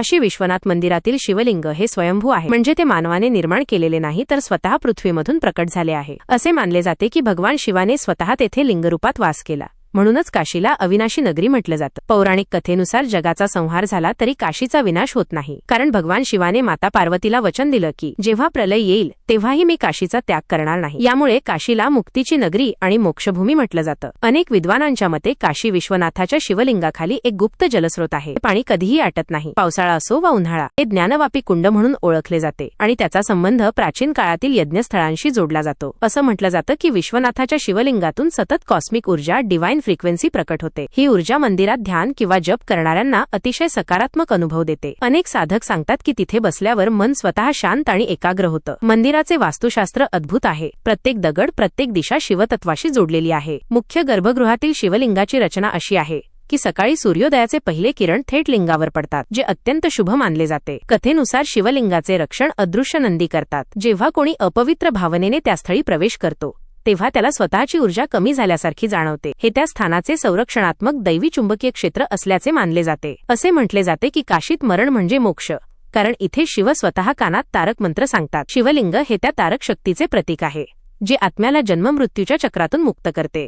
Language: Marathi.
काशी विश्वनाथ मंदिरातील शिवलिंग हे स्वयंभू आहे, म्हणजे ते मानवाने निर्माण केलेले नाही, तर स्वतः पृथ्वीमधून प्रकट झाले आहे. असे मानले जाते की भगवान शिवाने स्वतः तेथे लिंगरूपात वास केला, म्हणूनच काशीला अविनाशी नगरी म्हटलं जातं. पौराणिक कथेनुसार जगाचा संहार झाला तरी काशीचा विनाश होत नाही, कारण भगवान शिवाने माता पार्वतीला वचन दिलं की जेव्हा प्रलय येईल तेव्हाही मी काशीचा त्याग करणार नाही. यामुळे काशीला मुक्तीची नगरी आणि मोक्षभूमी म्हटलं जातं. अनेक विद्वानांच्या मते काशी विश्वनाथाच्या शिवलिंगाखाली एक गुप्त जलस्रोत आहे. पाणी कधीही आटत नाही, पावसाळा असो वा उन्हाळा. हे ज्ञानवापी कुंड म्हणून ओळखले जाते आणि त्याचा संबंध प्राचीन काळातील यज्ञस्थळांशी जोडला जातो. असं म्हटलं जातं की विश्वनाथाच्या शिवलिंगातून सतत कॉस्मिक ऊर्जा, डिवाइन फ्रिक्वेन्सी प्रकट होते. ही ऊर्जा मंदिरात ध्यान किंवा जप करणाऱ्यांना अतिशय सकारात्मक अनुभव देते. अनेक साधक सांगतात की तिथे बसल्यावर मन स्वतः शांत आणि एकाग्र होतं. मंदिराचे वास्तुशास्त्र अद्भुत आहे. प्रत्येक दगड, प्रत्येक दिशा शिवतत्वाशी जोडलेली आहे. मुख्य गर्भगृहातील शिवलिंगाची रचना अशी आहे की सकाळी सूर्योदयाचे पहिले किरण थेट लिंगावर पडतात, जे अत्यंत शुभ मानले जाते. कथेनुसार शिवलिंगाचे रक्षण अदृश्य नंदी करतात. जेव्हा कोणी अपवित्र भावनेने त्या स्थळी प्रवेश करतो तेव्हा त्याला स्वतःची ऊर्जा कमी झाल्यासारखी जाणवते. हे त्या स्थानाचे संरक्षणात्मक दैवी चुंबकीय क्षेत्र असल्याचे मानले जाते. असे म्हटले जाते की काशीत मरण म्हणजे मोक्ष, कारण इथे शिव स्वतः कानात तारक मंत्र सांगतात. शिवलिंग हे त्या तारक शक्तीचे प्रतीक आहे, जे आत्म्याला जन्ममृत्यूच्या चक्रातून मुक्त करते.